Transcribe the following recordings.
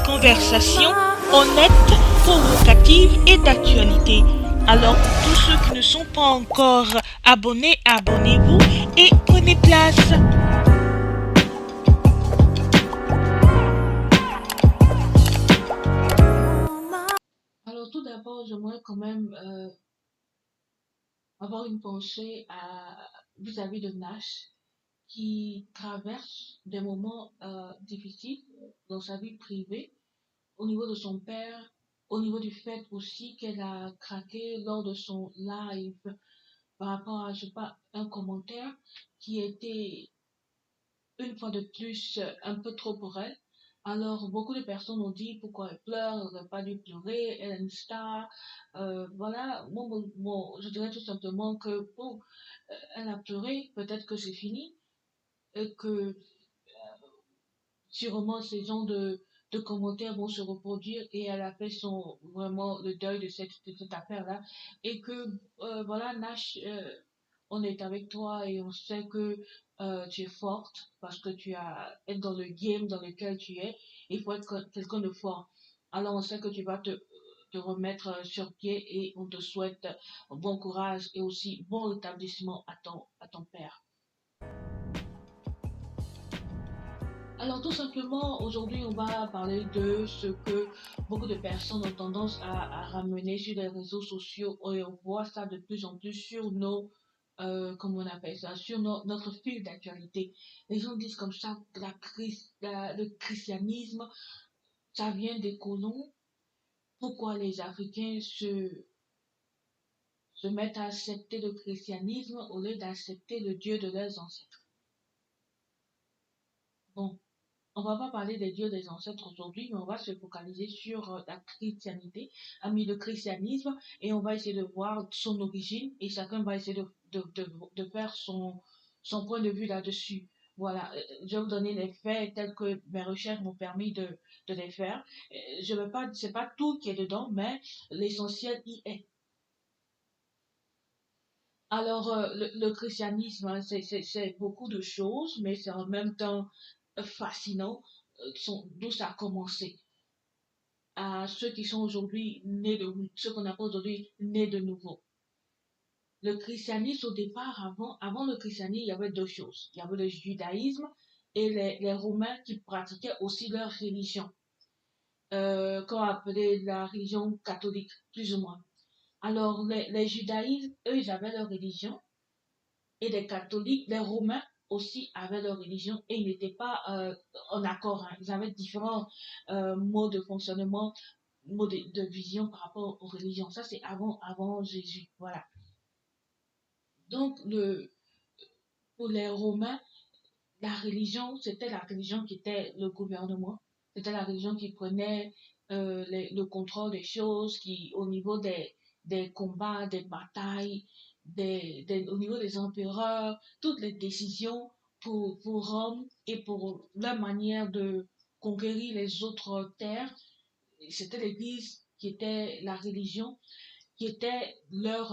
conversation honnête, provocative et d'actualité. Alors pour tous ceux qui ne sont pas encore abonnés, abonnez-vous et prenez place. Alors tout d'abord, j'aimerais quand même avoir une pensée vis-à-vis de Nash qui traverse des moments difficiles dans sa vie privée au niveau de son père, au niveau du fait aussi qu'elle a craqué lors de son live par rapport à, je sais pas, un commentaire qui était une fois de plus un peu trop pour elle. Alors, beaucoup de personnes ont dit pourquoi elle pleure, elle n'aurait pas dû pleurer, elle est une star. Voilà, je dirais tout simplement que bon, elle a pleuré, peut-être que c'est fini, et que sûrement ces gens de commentaires vont se reproduire et elle a fait vraiment le deuil de cette affaire-là. Et que, voilà, Nash, on est avec toi et on sait que tu es forte parce que tu as être dans le game dans lequel tu es. Il faut être quelqu'un de fort. Alors on sait que tu vas te remettre sur pied et on te souhaite bon courage et aussi bon rétablissement à ton père. Alors tout simplement, aujourd'hui, on va parler de ce que beaucoup de personnes ont tendance à ramener sur les réseaux sociaux et on voit ça de plus en plus sur comment on appelle ça, sur notre fil d'actualité. Les gens disent comme ça que le christianisme, ça vient des colons. Pourquoi les Africains se mettent à accepter le christianisme au lieu d'accepter le Dieu de leurs ancêtres? Bon, on va pas parler des dieux des ancêtres aujourd'hui, mais on va se focaliser sur la chrétienté, le christianisme, et on va essayer de voir son origine, et chacun va essayer de faire son point de vue là-dessus. Voilà, je vais vous donner les faits tels que mes recherches m'ont permis de les faire. Je vais pas, c'est pas tout qui est dedans, mais l'essentiel y est. Alors, le christianisme, hein, c'est beaucoup de choses, mais c'est en même temps fascinant, d'où ça a commencé. À ceux qui sont aujourd'hui nés de, ceux qu'on appelle aujourd'hui nés de nouveau. Le christianisme, au départ, avant le christianisme, il y avait deux choses. Il y avait le judaïsme et les Romains qui pratiquaient aussi leur religion, qu'on appelait la religion catholique, plus ou moins. Alors, les judaïsmes, eux, ils avaient leur religion et les catholiques, les Romains aussi avaient leur religion et ils n'étaient pas en accord. Hein. Ils avaient différents modes de fonctionnement, modes de vision par rapport aux religions. Ça, c'est avant Jésus. Voilà. Donc, pour les Romains, la religion, c'était la religion qui était le gouvernement. C'était la religion qui prenait le contrôle des choses, qui, au niveau des combats, des batailles, au niveau des empereurs, toutes les décisions pour Rome et pour leur manière de conquérir les autres terres, c'était l'Église qui était la religion, qui était leur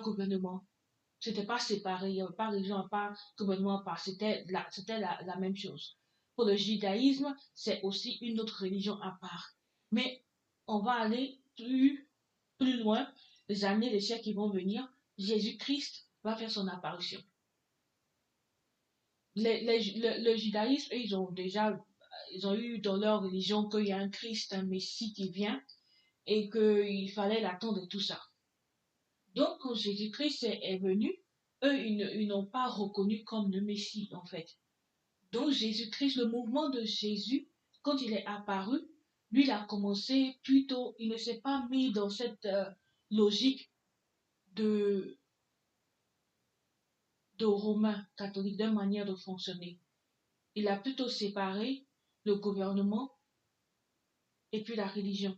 gouvernement. C'était pas séparé, il n'y avait pas religion à part, gouvernement à part, c'était la même chose. Pour le judaïsme, c'est aussi une autre religion à part. Mais on va aller plus loin, les années, les siècles qui vont venir, Jésus-Christ va faire son apparition. Le judaïsme, ils ont eu dans leur religion qu'il y a un Christ, un Messie qui vient et qu'il fallait l'attendre et tout ça. Donc, quand Jésus-Christ est venu, eux, ils n'ont pas reconnu comme le Messie, en fait. Donc, Jésus-Christ, le mouvement de Jésus, quand il est apparu, lui, il a commencé plutôt, il ne s'est pas mis dans cette logique de, de Romain catholique, d'une manière de fonctionner. Il a plutôt séparé le gouvernement et puis la religion.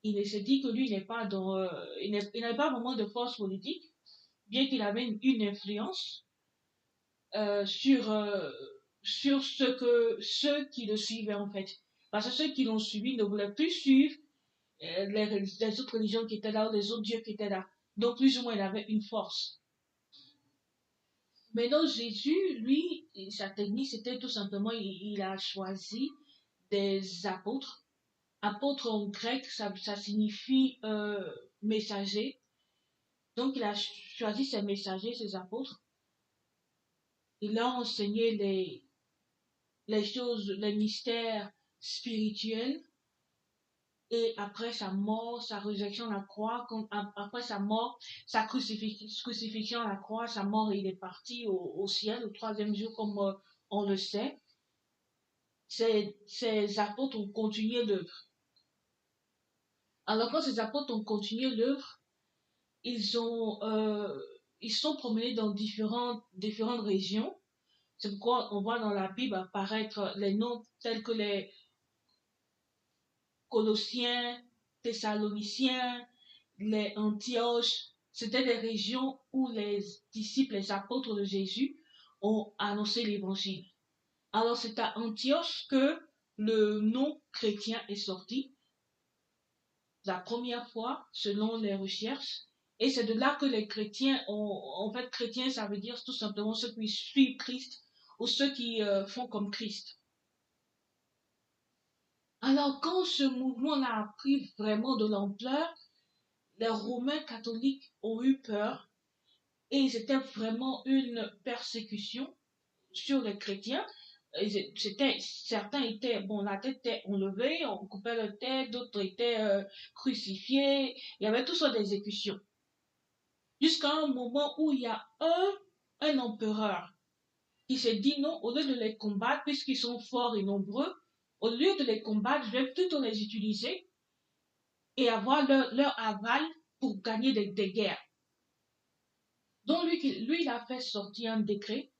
Il ne s'est dit que lui, il n'est pas dans, il n'avait pas vraiment de force politique, bien qu'il avait une influence sur, ceux qui le suivaient en fait. Parce que ceux qui l'ont suivi ne voulaient plus suivre les autres religions qui étaient là, ou les autres dieux qui étaient là. Donc plus ou moins il avait une force. Mais non, Jésus, lui, sa technique, c'était tout simplement, il a choisi des apôtres. Apôtre en grec, ça signifie messager. Donc il a choisi ses messagers, ses apôtres. Il a enseigné les choses, les mystères spirituels. Et après sa mort, sa résurrection à la croix, après sa mort, sa crucifixion à la croix, sa mort, il est parti au ciel au troisième jour, comme on le sait. Ces apôtres ont continué l'œuvre. Alors quand ces apôtres ont continué l'œuvre, ils sont promenés dans différentes régions. C'est pourquoi on voit dans la Bible apparaître les noms tels que les Colossiens, Thessaloniciens, les Antioches. C'était des régions où les disciples, les apôtres de Jésus ont annoncé l'évangile. Alors c'est à Antioche que le nom chrétien est sorti la première fois selon les recherches. Et c'est de là que les chrétiens en fait, chrétien, ça veut dire tout simplement ceux qui suivent Christ ou ceux qui font comme Christ. Alors, quand ce mouvement-là a pris vraiment de l'ampleur, les Romains catholiques ont eu peur et c'était vraiment une persécution sur les chrétiens. Certains étaient, bon, la tête était enlevée, on coupait la tête, d'autres étaient crucifiés. Il y avait toutes sortes d'exécutions. Jusqu'à un moment où il y a un empereur qui s'est dit non, au lieu de les combattre, puisqu'ils sont forts et nombreux, au lieu de les combattre, je vais plutôt les utiliser et avoir leur aval pour gagner des guerres. Donc lui, il a fait sortir un décret,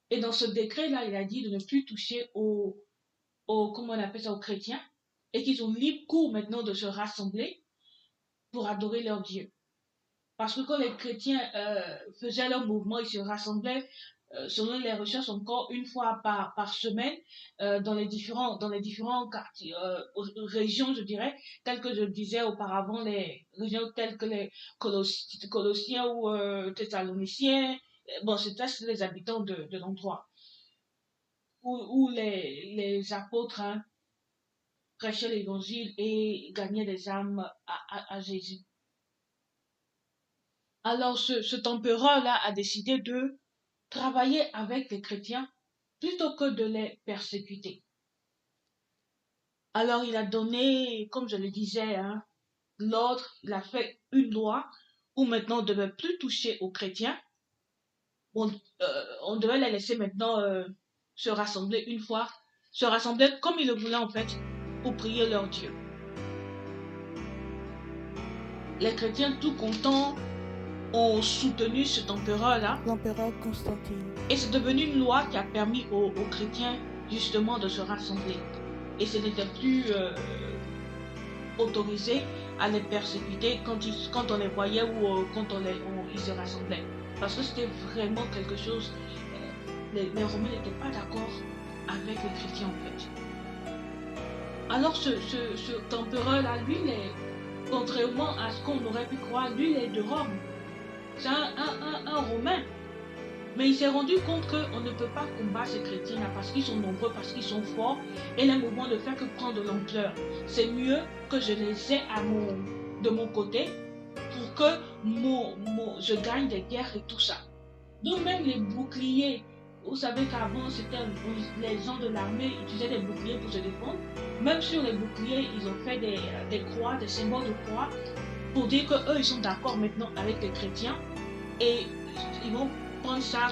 et dans ce décret-là, il a dit de ne plus toucher comment on appelle ça, aux chrétiens, et qu'ils ont libre cours maintenant de se rassembler pour adorer leur Dieu. Parce que quand les chrétiens faisaient leur mouvement, ils se rassemblaient selon les recherches encore une fois par semaine dans les différents quartiers, régions, je dirais, telles que je disais auparavant, les régions telles que les Colossiens ou Thessaloniciens. Bon, c'était les habitants de l'endroit où les apôtres prêchaient l'évangile et gagnaient des âmes à Jésus. Alors cet empereur-là a décidé de travailler avec les chrétiens plutôt que de les persécuter. Alors il a donné, comme je le disais, l'ordre, il a fait une loi où maintenant on ne devait plus toucher aux chrétiens. On devait les laisser maintenant se rassembler une fois, se rassembler comme ils le voulaient en fait, pour prier leur Dieu. Les chrétiens tout contents ont soutenu cet empereur-là. L'empereur Constantine. Et c'est devenu une loi qui a permis aux chrétiens justement de se rassembler. Et ce n'était plus autorisé à les persécuter quand on les voyait ou quand ils se rassemblaient. Parce que c'était vraiment quelque chose, les Romains n'étaient pas d'accord avec les chrétiens en fait. Alors cet empereur-là, lui, contrairement à ce qu'on aurait pu croire, lui, il est de Rome. C'est un Romain. Mais il s'est rendu compte qu'on ne peut pas combattre ces chrétiens-là parce qu'ils sont nombreux, parce qu'ils sont forts, et le mouvement ne fait que prendre de l'ampleur. C'est mieux que je les ai de mon côté pour que je gagne des guerres et tout ça. Donc même les boucliers, vous savez qu'avant, les gens de l'armée utilisaient des boucliers pour se défendre. Même sur les boucliers, ils ont fait des croix, des symboles de croix, pour dire qu'eux, ils sont d'accord maintenant avec les chrétiens, et ils vont prendre ça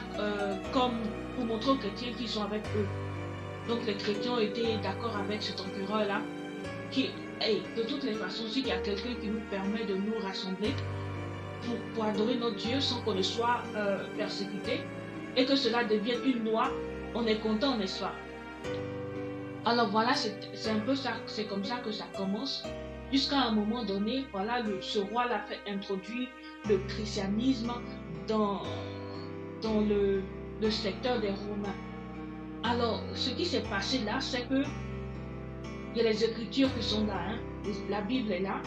comme pour montrer aux chrétiens qu'ils sont avec eux. Donc les chrétiens ont été d'accord avec cet empereur-là, qui, de toutes les façons, s'il y a quelqu'un qui nous permet de nous rassembler pour adorer notre Dieu sans qu'on ne soit persécuté, et que cela devienne une loi, on est content, n'est-ce pas? Alors voilà, c'est un peu ça, c'est comme ça que ça commence. Jusqu'à un moment donné, voilà, ce roi-là fait introduire le christianisme dans le secteur des Romains. Alors, ce qui s'est passé là, c'est que il y a les écritures qui sont là, la Bible est là.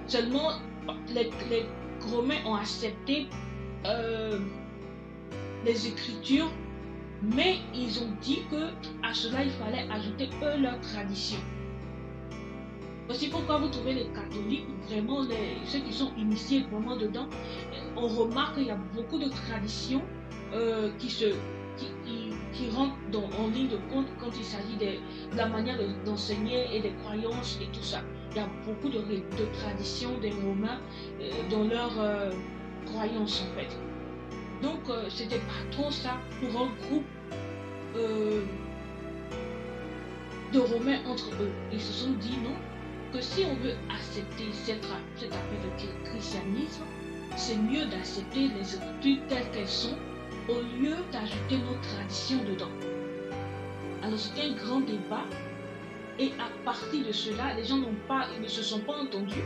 Seulement, les Romains ont accepté les écritures Mais ils ont dit que à cela, il fallait ajouter eux leur tradition. Voici pourquoi vous trouvez les catholiques, vraiment ceux qui sont initiés vraiment dedans, on remarque qu'il y a beaucoup de traditions qui rentrent en ligne de compte quand il s'agit de la manière d'enseigner et des croyances et tout ça. Il y a beaucoup de traditions des Romains dans leurs croyances en fait. Donc c'était pas trop ça pour un groupe de Romains entre eux. Ils se sont dit non, que si on veut accepter cet appel de christianisme, c'est mieux d'accepter les écritures telles qu'elles sont au lieu d'ajouter nos traditions dedans. Alors c'était un grand débat et à partir de cela, les gens ne se sont pas entendus.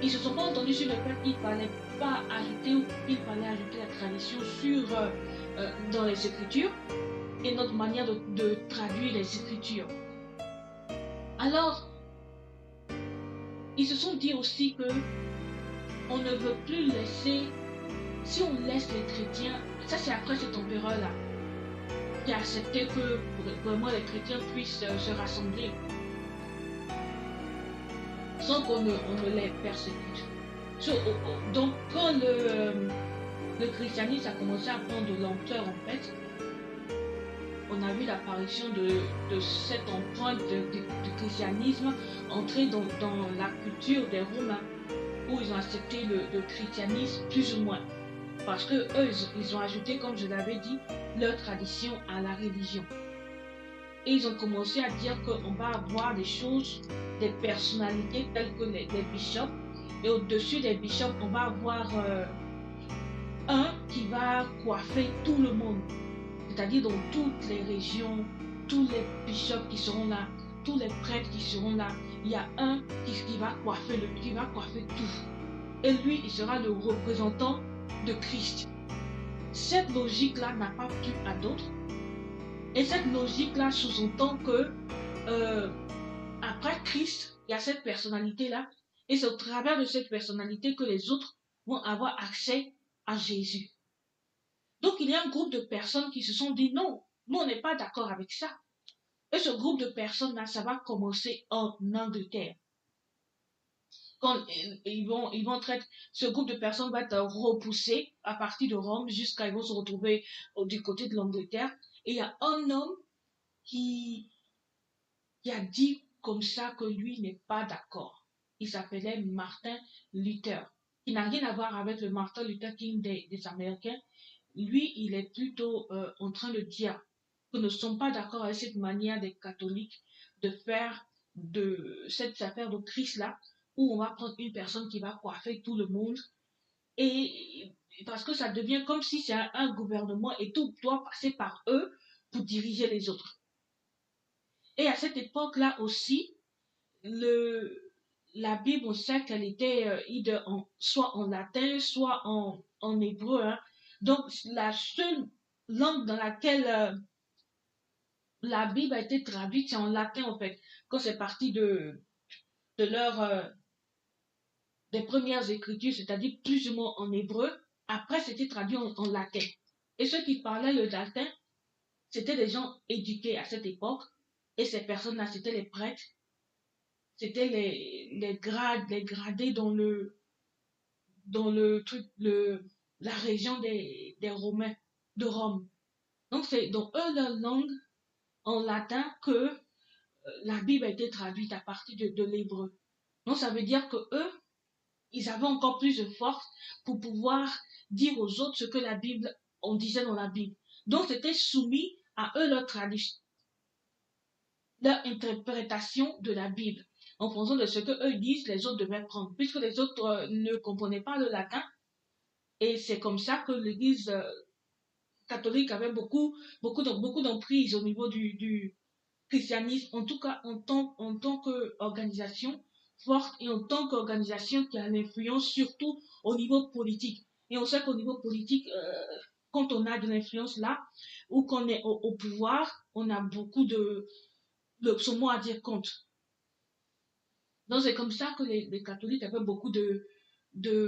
Ils ne se sont pas entendus sur le fait qu'il ne fallait pas ajouter ou qu'il fallait ajouter la tradition dans les écritures et notre manière de traduire les écritures. Alors, ils se sont dit aussi que on ne veut plus laisser, si on laisse les chrétiens, ça c'est après cet empereur-là, qui a accepté que vraiment les chrétiens puissent se rassembler sans qu'on ne les persécute. Donc quand le christianisme a commencé à prendre de l'ampleur en fait, on a vu l'apparition de cette empreinte du christianisme entrer dans la culture des Romains, où ils ont accepté le christianisme plus ou moins. Parce que eux, ils ont ajouté, comme je l'avais dit, leur tradition à la religion. Et ils ont commencé à dire qu'on va avoir des choses, des personnalités telles que les bishops. Et au-dessus des bishops, on va avoir un qui va coiffer tout le monde. C'est-à-dire dans toutes les régions, tous les bishops qui seront là, tous les prêtres qui seront là, il y a un qui va coiffer tout. Et lui, il sera le représentant de Christ. Cette logique-là n'a pas plu à d'autres. Et cette logique-là sous-entend que après Christ, il y a cette personnalité-là. Et c'est au travers de cette personnalité que les autres vont avoir accès à Jésus. Donc il y a un groupe de personnes qui se sont dit non, nous on n'est pas d'accord avec ça. Et ce groupe de personnes-là, ça va commencer en Angleterre. Quand ce groupe de personnes va être repoussé à partir de Rome jusqu'à ils vont se retrouver du côté de l'Angleterre. Et il y a un homme qui a dit comme ça que lui n'est pas d'accord. Il s'appelait Martin Luther. Il n'a rien à voir avec le Martin Luther King des Américains. Lui, il est plutôt en train de dire que ne sont pas d'accord avec cette manière des catholiques de faire de cette affaire de Christ-là, où on va prendre une personne qui va coiffer tout le monde, et parce que ça devient comme si c'est un gouvernement et tout doit passer par eux pour diriger les autres. Et à cette époque-là aussi, la Bible, on sait qu'elle était soit en latin, soit en hébreu. Hein. Donc, la seule langue dans laquelle la Bible a été traduite, c'est en latin, en fait. Quand c'est parti de des premières écritures, c'est-à-dire plus ou moins en hébreu, après, c'était traduit en latin. Et ceux qui parlaient le latin, c'était des gens éduqués à cette époque. Et ces personnes-là, c'était les prêtres. C'était les gradés dans la région des Romains, de Rome. Donc, c'est dans eux, leur langue, en latin, que la Bible a été traduite à partir de l'hébreu. Donc, ça veut dire que eux, ils avaient encore plus de force pour pouvoir dire aux autres ce que on disait dans la Bible. Donc, c'était soumis à eux leur tradition, leur interprétation de la Bible. En fonction de ce que eux disent, les autres devaient prendre, puisque les autres ne comprenaient pas le latin. Et c'est comme ça que l'Église catholique avait beaucoup d'emprise au niveau du christianisme, en tout cas en tant qu'organisation forte et en tant qu'organisation qui a l'influence surtout au niveau politique. Et on sait qu'au niveau politique, quand on a de l'influence là, ou qu'on est au pouvoir, on a beaucoup son mot à dire contre. Donc c'est comme ça que les catholiques avaient beaucoup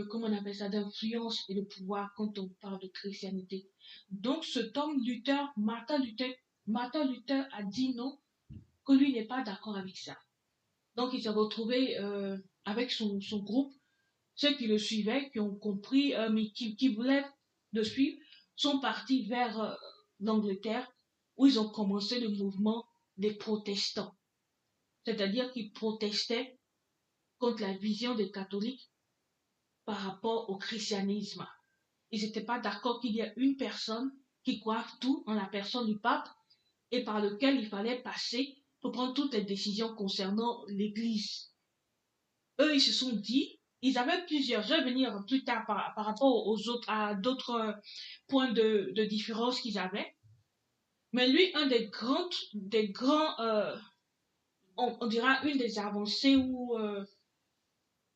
comment on appelle ça, d'influence et de pouvoir quand on parle de chrétienté. Donc cet homme Luther, Martin Luther a dit non, que lui n'est pas d'accord avec ça. Donc il s'est retrouvé avec son groupe, ceux qui le suivaient, qui ont compris, mais qui voulaient le suivre, sont partis vers l'Angleterre, où ils ont commencé le mouvement des protestants. C'est-à-dire qu'ils protestaient contre la vision des catholiques par rapport au christianisme. Ils n'étaient pas d'accord qu'il y ait une personne qui coiffe tout en la personne du pape et par lequel il fallait passer pour prendre toutes les décisions concernant l'Église. Eux, ils se sont dit, ils avaient plusieurs, je vais venir plus tard par rapport aux autres, à d'autres points de différence qu'ils avaient. Mais lui, un des grands, on dira une des avancées ou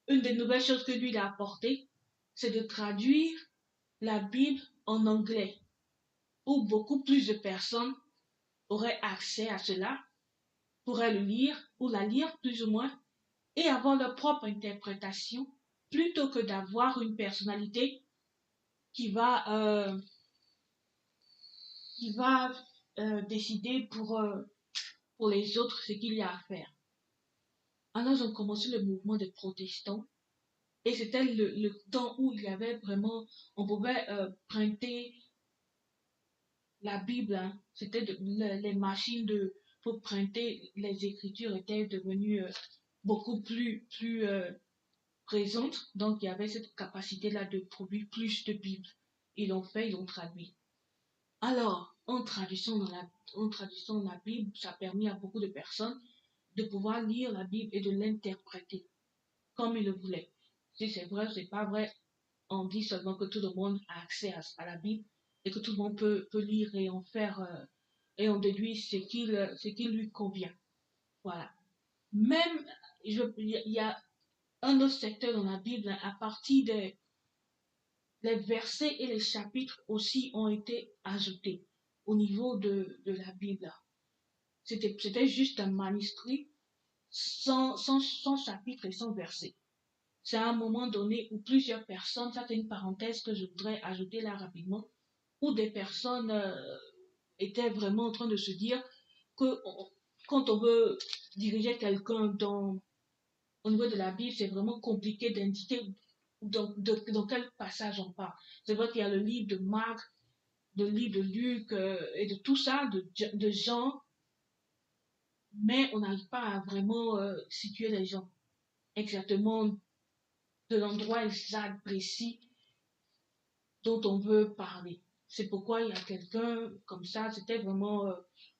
une des nouvelles choses que lui il a apportées, c'est de traduire la Bible en anglais, où beaucoup plus de personnes auraient accès à cela, pourraient le lire, ou la lire plus ou moins, et avoir leur propre interprétation, plutôt que d'avoir une personnalité qui va, décider pour les autres ce qu'il y a à faire. Alors, ils ont commencé le mouvement des protestants, et c'était le temps où il y avait vraiment, on pouvait printer la Bible, hein. C'était les machines pour printer les écritures étaient devenues beaucoup plus présentes. Donc, il y avait cette capacité-là de produire plus de Bibles. Ils l'ont fait, ils l'ont traduit. Alors, en traduisant la Bible, ça a permis à beaucoup de personnes de pouvoir lire la Bible et de l'interpréter comme ils le voulaient. Si c'est vrai ou c'est pas vrai, on dit seulement que tout le monde a accès à la Bible et que tout le monde peut lire et en faire et on déduit ce qui lui convient. Voilà. Même, il y a un autre secteur dans la Bible, à partir des les versets et les chapitres aussi ont été ajoutés au niveau de la Bible. C'était juste un manuscrit sans chapitre et sans verset. C'est à un moment donné où plusieurs personnes, ça c'est une parenthèse que je voudrais ajouter là rapidement, où des personnes étaient vraiment en train de se dire que quand on veut diriger quelqu'un au niveau de la Bible, c'est vraiment compliqué d'indiquer dans quel passage on parle. C'est vrai qu'il y a le livre de Marc, le livre de Luc et de tout ça, de Jean, mais on n'arrive pas à vraiment situer les gens exactement de l'endroit exact, précis dont on veut parler. C'est pourquoi il y a quelqu'un comme ça, c'était vraiment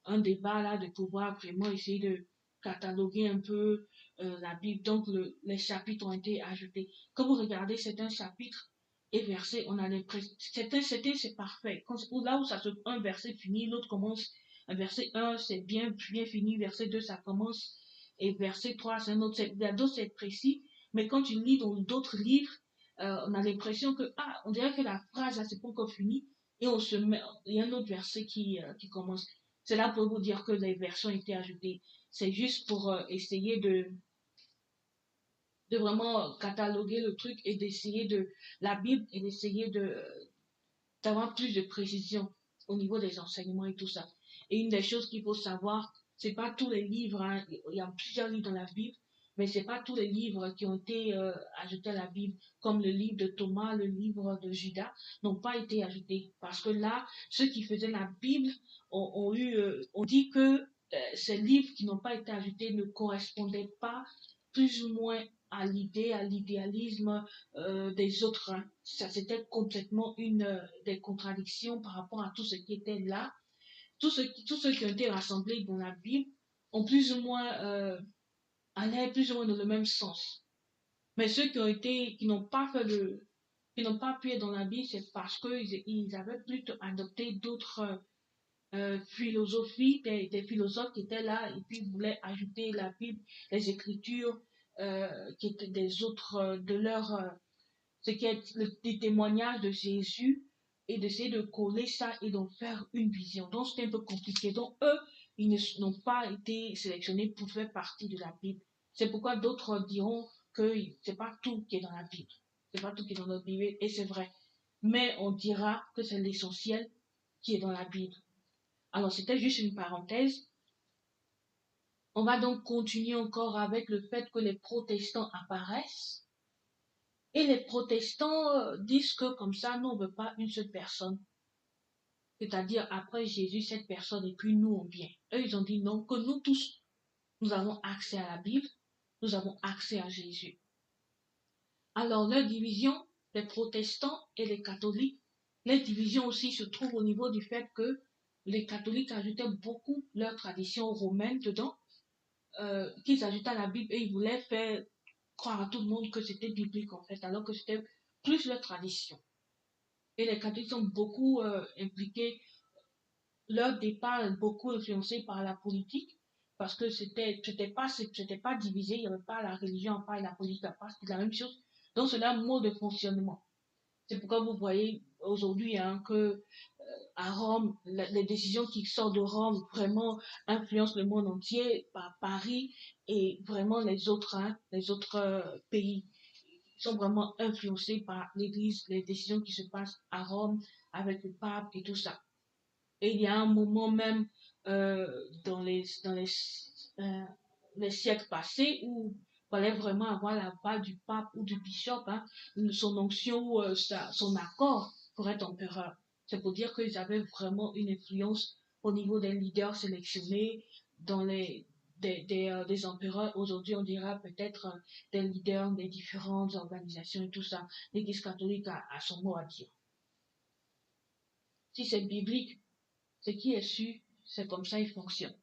un débat là de pouvoir vraiment essayer de cataloguer un peu la Bible. Donc les chapitres ont été ajoutés. Quand vous regardez certains chapitres et versets, on a l'impression, c'est parfait. Là où un verset finit, l'autre commence. Un verset 1, c'est bien fini. Verset 2, ça commence. Et verset 3, c'est un autre. Il y a d'autres, c'est précis. Mais quand tu lis dans d'autres livres, on a l'impression que, on dirait que la phrase, là, c'est pas encore fini, et il y a un autre verset qui commence. C'est là pour vous dire que les versions ont été ajoutées. C'est juste pour essayer de vraiment cataloguer le truc et d'essayer la Bible et d'essayer d'avoir plus de précision au niveau des enseignements et tout ça. Et une des choses qu'il faut savoir, c'est pas tous les livres, hein, il y a plusieurs livres dans la Bible, mais c'est pas tous les livres qui ont été ajoutés à la Bible, comme le livre de Thomas, le livre de Judas, n'ont pas été ajoutés. Parce que là, ceux qui faisaient la Bible ont dit que ces livres qui n'ont pas été ajoutés ne correspondaient pas plus ou moins à l'idée, à l'idéalisme des autres, hein. Ça, c'était complètement une des contradictions par rapport à tout ce qui était là. Tous ceux qui ont été rassemblés dans la Bible ont plus ou moins allaient plus ou moins dans le même sens. Mais ceux qui n'ont pas pu être dans la Bible, c'est parce qu'ils avaient plutôt adopté d'autres philosophies, des philosophes qui étaient là et puis voulaient ajouter la Bible, les Écritures qui étaient des autres, de leur ce qui est le témoignage de Jésus et d'essayer de coller ça et d'en faire une vision. Donc c'est un peu compliqué. Donc eux, ils n'ont pas été sélectionnés pour faire partie de la Bible. C'est pourquoi d'autres diront que c'est pas tout qui est dans la Bible. C'est pas tout qui est dans notre Bible, et c'est vrai. Mais on dira que c'est l'essentiel qui est dans la Bible. Alors, c'était juste une parenthèse. On va donc continuer encore avec le fait que les protestants apparaissent. Et les protestants disent que comme ça, nous, on ne veut pas une seule personne. C'est-à-dire, après Jésus, cette personne, et puis nous, on vient. Eux, ils ont dit non, que nous tous, nous avons accès à la Bible, nous avons accès à Jésus. Alors, leur division, les protestants et les catholiques, les divisions aussi se trouvent au niveau du fait que les catholiques ajoutaient beaucoup leur tradition romaine dedans, qu'ils ajoutaient à la Bible et ils voulaient faire croire à tout le monde que c'était biblique en fait, alors que c'était plus leur tradition. Et les catholiques sont beaucoup impliqués, leur départ est beaucoup influencé par la politique, parce que c'était pas divisé, il n'y avait pas la religion à part et la politique à part, c'était la même chose. Donc c'est leur mode de fonctionnement. C'est pourquoi vous voyez aujourd'hui hein, que à Rome, les décisions qui sortent de Rome vraiment influencent le monde entier, par Paris et vraiment les autres pays sont vraiment influencés par l'Église, les décisions qui se passent à Rome avec le pape et tout ça. Et il y a un moment même euh, dans les siècles passés où il fallait vraiment avoir l'aval du pape ou du bishop, hein, son onction ou son accord pour être empereur. C'est pour dire qu'ils avaient vraiment une influence au niveau des leaders sélectionnés dans des empereurs. Aujourd'hui, on dira peut-être des leaders des différentes organisations et tout ça. L'Église catholique a son mot à dire. Si c'est biblique, ce qui est su, c'est comme ça il fonctionne.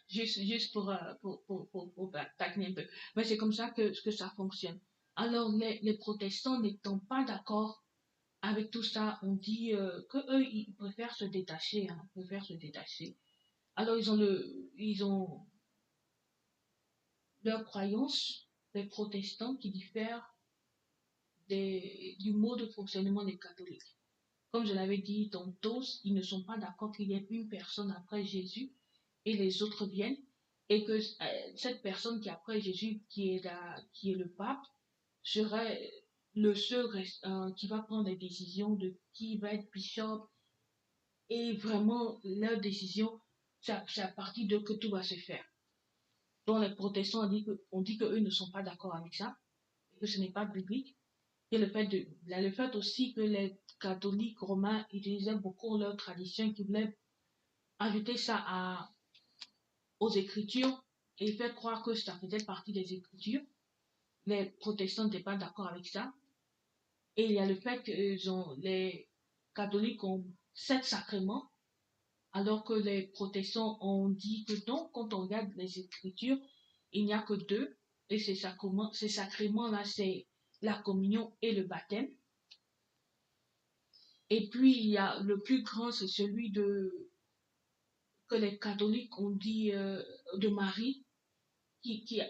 Juste pour taquiner un peu. Mais c'est comme ça que ça fonctionne. Alors, les protestants n'étant pas d'accord avec tout ça, on dit que eux, ils préfèrent se détacher, hein, préfèrent se détacher. Alors, ils ont leur croyance, les protestants, qui diffèrent du mode de fonctionnement des catholiques. Comme je l'avais dit tantôt, ils ne sont pas d'accord qu'il y ait une personne après Jésus et les autres viennent, et que cette personne qui est après Jésus, qui est le pape, serait le seul qui va prendre des décisions de qui va être bishop, et vraiment leur décision, c'est à partir de que tout va se faire. Donc les protestants on dit qu'eux ne sont pas d'accord avec ça, que ce n'est pas biblique. Et le fait aussi que les catholiques romains utilisaient beaucoup leur tradition, qui voulaient ajouter ça aux Écritures et faire croire que ça faisait partie des Écritures. Les protestants n'étaient pas d'accord avec ça. Et il y a le fait que les catholiques ont 7 sacrements, alors que les protestants ont dit que non, quand on regarde les Écritures, il n'y a que 2. Et ces sacrements-là, c'est la communion et le baptême. Et puis, il y a le plus grand, c'est celui que les catholiques ont dit de Marie, qui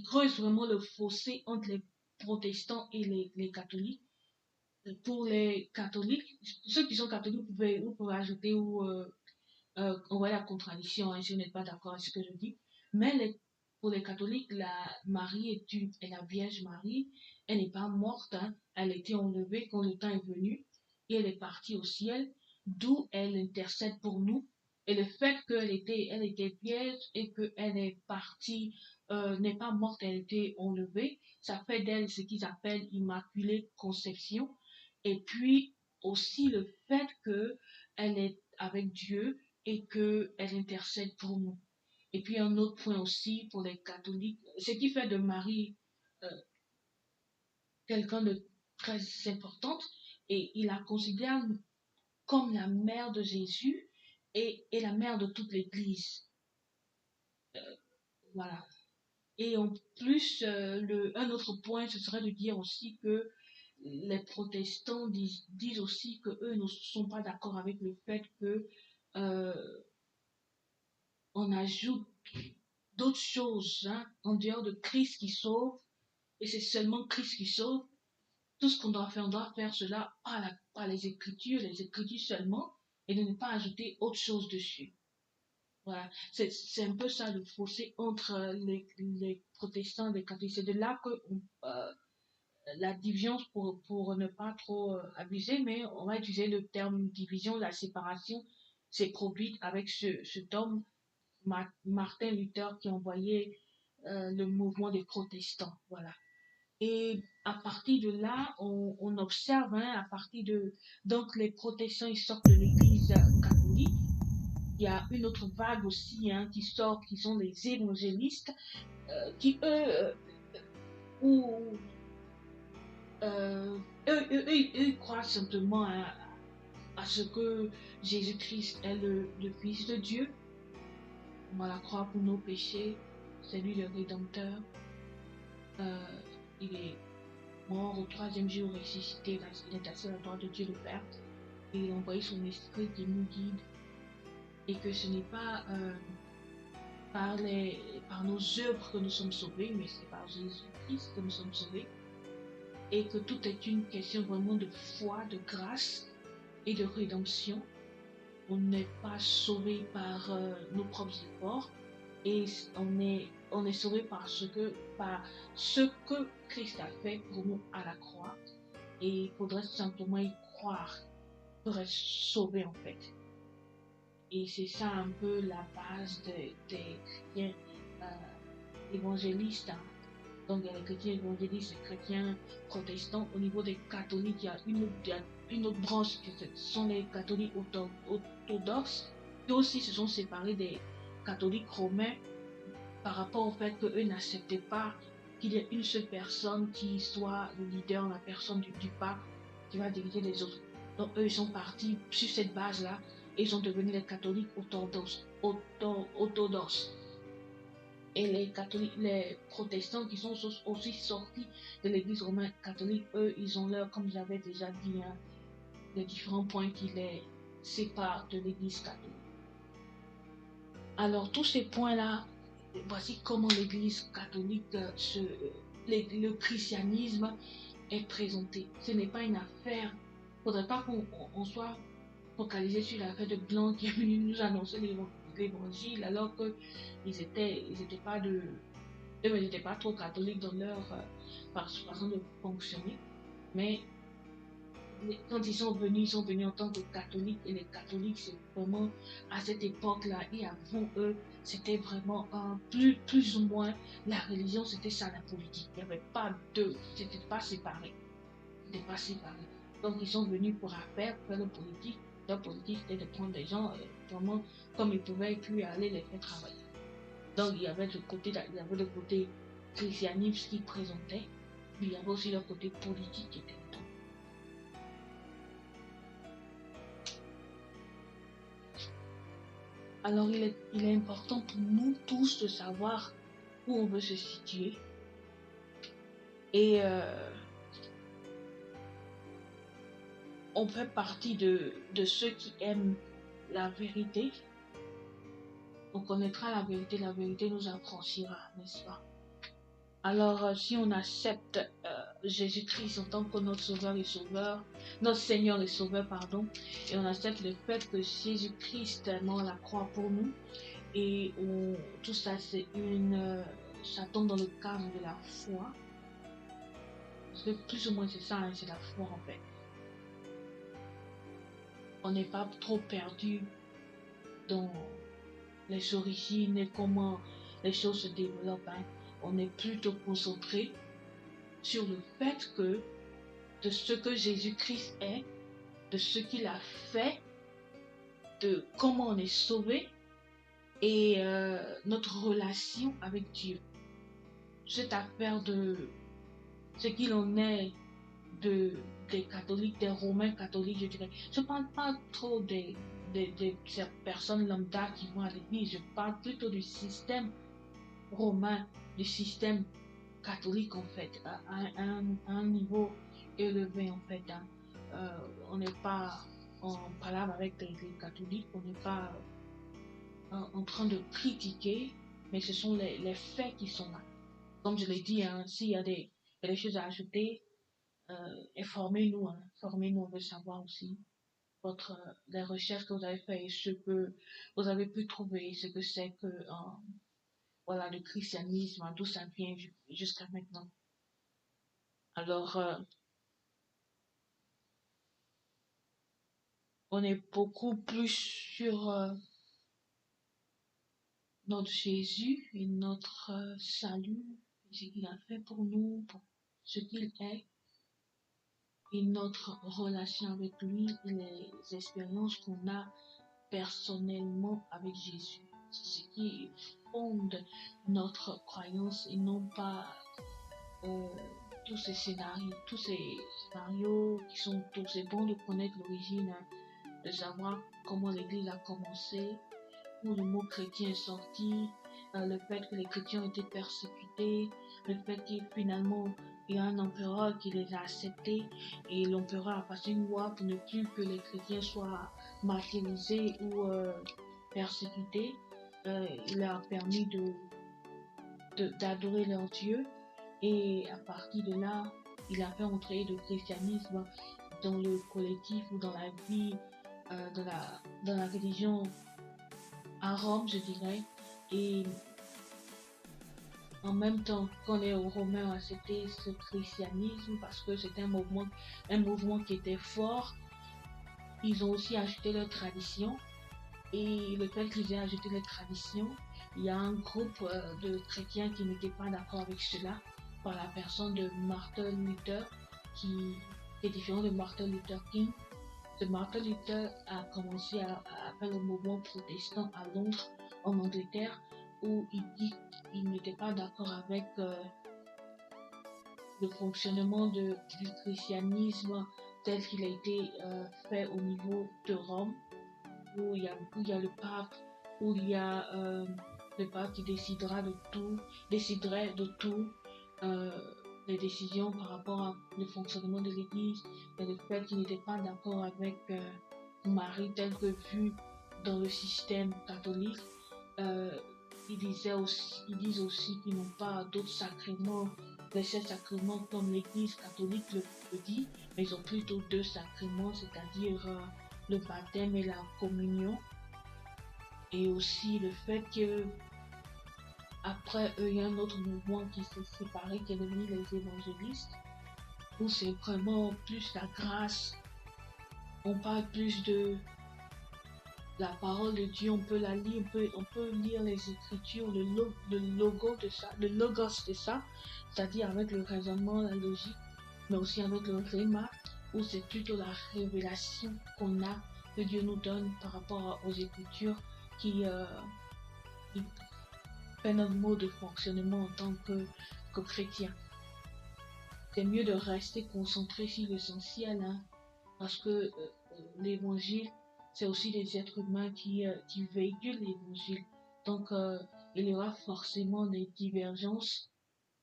creuse vraiment le fossé entre les protestants et les catholiques. Pour les catholiques, ceux qui sont catholiques, vous pouvez ajouter ou envoyer la contradiction hein, si vous n'êtes pas d'accord avec ce que je dis. Mais pour les catholiques, la Marie est la Vierge Marie. Elle n'est pas morte, hein, elle a été enlevée quand le temps est venu et elle est partie au ciel, d'où elle intercède pour nous. Et le fait elle était vierge et qu'elle est partie, n'est pas morte, elle a été enlevée, ça fait d'elle ce qu'ils appellent Immaculée Conception. Et puis aussi le fait qu'elle est avec Dieu et qu'elle intercède pour nous. Et puis un autre point aussi pour les catholiques, ce qui fait de Marie euh, quelqu'un de très importante, et il la considère comme la mère de Jésus et la mère de toute l'Église. Voilà. Et en plus, un autre point, ce serait de dire aussi que les protestants disent aussi que eux ne sont pas d'accord avec le fait que on ajoute d'autres choses hein, en dehors de Christ qui sauve, et c'est seulement Christ qui sauve. Tout ce qu'on doit faire, on doit faire cela par les Écritures seulement, et de ne pas ajouter autre chose dessus. Voilà, c'est un peu ça le fossé entre les protestants et les catholiques. C'est de là que la division, pour ne pas trop abuser, mais on va utiliser le terme division, la séparation s'est produite avec cet homme, Martin Luther, qui envoyait le mouvement des protestants. Voilà. Et à partir de là, on observe, hein, à partir de... Donc les protestants, ils sortent de l'église catholique. Il y a une autre vague aussi, hein, qui sort, qui sont les évangélistes, qui ou, eux croient simplement à ce que Jésus-Christ est le Fils de Dieu. On va la croire pour nos péchés. C'est lui le Rédempteur. Euh, il est mort au troisième jour, ressuscité. Il est assis à la droite de Dieu le Père. Et il a envoyé son esprit qui nous guide. Et que ce n'est pas par, par nos œuvres que nous sommes sauvés, mais c'est par Jésus-Christ que nous sommes sauvés. Et que tout est une question vraiment de foi, de grâce et de rédemption. On n'est pas sauvé par nos propres efforts et on est sauvé par ce que Christ a fait pour nous à la croix. Et il faudrait simplement y croire pour être sauvé en fait. Et c'est ça un peu la base des chrétiens évangélistes. Hein. Donc il y a les chrétiens évangélistes, les chrétiens protestants. Au niveau des catholiques, il y a une autre branche, ce sont les catholiques orthodoxes, qui aussi se sont séparés des catholiques romains par rapport au fait qu'eux n'acceptaient pas qu'il y ait une seule personne qui soit le leader, la personne du pape qui va diriger les autres. Donc eux, ils sont partis sur cette base-là et ils sont devenus les catholiques orthodoxes. Et les catholiques, les protestants qui sont aussi sortis de l'église romaine catholique, eux, ils ont leur, comme j'avais déjà dit, hein, les différents points qui les séparent de l'église catholique. Alors, tous ces points-là, voici comment l'église catholique, le christianisme est présenté. Ce n'est pas une affaire, il ne faudrait pas qu'on soit focalisé sur l'affaire de Blanc qui est venu nous annoncer l'évangile alors qu'ils étaient pas eux n'étaient pas trop catholiques dans leur façon de fonctionner. Mais quand ils sont venus en tant que catholiques. Et les catholiques, c'est vraiment à cette époque-là et avant eux, c'était vraiment plus ou moins la religion, c'était ça la politique. Il n'y avait pas deux, c'était pas séparé. C'était pas séparé. Donc ils sont venus pour faire le politique. Leur politique, c'était de prendre des gens vraiment comme ils pouvaient, et puis aller les faire travailler. Donc il y avait le côté christianisme qui présentait, puis il y avait aussi le côté politique qui était dedans. Alors il est important pour nous tous de savoir où on veut se situer. Et on fait partie de ceux qui aiment la vérité. On connaîtra la vérité nous affranchira, n'est-ce pas? Alors, si on accepte Jésus-Christ en tant que notre Sauveur et Sauveur, notre Seigneur et Sauveur, pardon, et on accepte le fait que Jésus-Christ est mort à la croix pour nous, et tout ça, ça tombe dans le cadre de la foi. Parce que plus ou moins c'est ça, hein, c'est la foi en fait. On n'est pas trop perdu dans les origines et comment les choses se développent. Hein. On est plutôt concentré sur le fait que de ce que Jésus-Christ est, de ce qu'il a fait, de comment on est sauvé et notre relation avec Dieu. Cette affaire de ce qu'il en est des catholiques, des romains catholiques, je dirais. Je ne parle pas trop des ces personnes lambda qui vont à l'église, je parle plutôt du système romain, du système catholique en fait, à un niveau élevé en fait. Hein. On n'est pas en palabre avec les catholiques, on n'est pas en train de critiquer, mais ce sont les faits qui sont là. Comme je l'ai dit, hein, s'il y a des choses à ajouter, informez-nous, hein, formez-nous, on veut savoir aussi. les recherches que vous avez faites et ce que vous avez pu trouver, ce que c'est que voilà, le christianisme, d'où ça vient jusqu'à maintenant. Alors, on est beaucoup plus sur notre Jésus et notre salut, ce qu'il a fait pour nous, pour ce qu'il est, et notre relation avec lui et les expériences qu'on a personnellement avec Jésus. C'est ce qui fonde notre croyance et non pas euh, tous ces scénarios qui sont tous. C'est bon de connaître l'origine, de savoir comment l'Église a commencé, où le mot chrétien est sorti, le fait que les chrétiens ont été persécutés, le fait qu'il finalement il y a un empereur qui les a acceptés et l'empereur a passé une loi pour ne plus que les chrétiens soient martyrisés ou persécutés. Il leur a permis d'adorer leur Dieu et à partir de là, il a fait entrer le christianisme dans le collectif ou dans la vie dans la religion à Rome, je dirais. Et en même temps, quand les Romains ont accepté ce christianisme, parce que c'était un mouvement qui était fort, ils ont aussi ajouté leur tradition. Et le fait qu'ils aient ajouté leur tradition, il y a un groupe de chrétiens qui n'étaient pas d'accord avec cela, par la personne de Martin Luther, qui est différent de Martin Luther King. De Martin Luther a commencé à faire le mouvement protestant à Londres, en Angleterre, où il dit qu'il n'était pas d'accord avec le fonctionnement du christianisme tel qu'il a été fait au niveau de Rome, où il y a le pape, où il y a le pape qui déciderait de tout, euh, les décisions par rapport au fonctionnement de l'Église, et le fait qu'il n'était pas d'accord avec Marie tel que vu dans le système catholique. Euh, ils disent aussi qu'ils n'ont pas d'autres sacrements, les sept sacrements comme l'Église catholique le dit, mais ils ont plutôt deux sacrements, c'est-à-dire le baptême et la communion. Et aussi le fait que après eux, il y a un autre mouvement qui s'est séparé, qui est devenu les évangélistes, où c'est vraiment plus la grâce. On parle plus de la parole de Dieu, on peut la lire, on peut lire les Écritures, le logos de ça, c'est-à-dire avec le raisonnement, la logique, mais aussi avec le rhéma, où c'est plutôt la révélation qu'on a, que Dieu nous donne par rapport aux Écritures, qui fait notre mode de fonctionnement en tant que chrétien. C'est mieux de rester concentré sur l'essentiel, hein, parce que l'évangile, c'est aussi des êtres humains qui véhiculent l'évangile. Donc, il y aura forcément des divergences,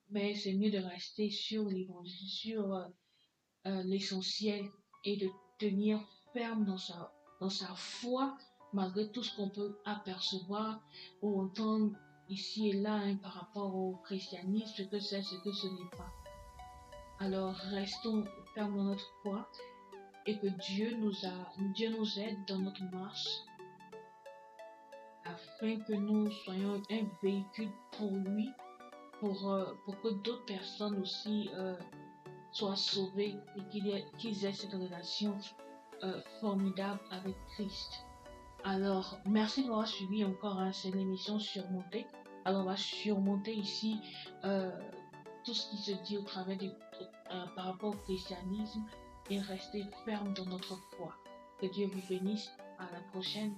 mais c'est mieux de rester sur l'évangile, sur l'essentiel et de tenir ferme dans sa foi, malgré tout ce qu'on peut apercevoir ou entendre ici et là, hein, par rapport au christianisme, ce que c'est, ce que ce n'est pas. Alors, restons fermes dans notre foi et que Dieu nous aide dans notre marche afin que nous soyons un véhicule pour lui, pour que d'autres personnes aussi soient sauvées et qu'ils aient cette relation formidable avec Christ. Alors, merci d'avoir suivi encore, hein, cette émission surmontée. Alors, on va surmonter ici tout ce qui se dit au travers par rapport au christianisme et rester ferme dans notre foi. Que Dieu vous bénisse. À la prochaine.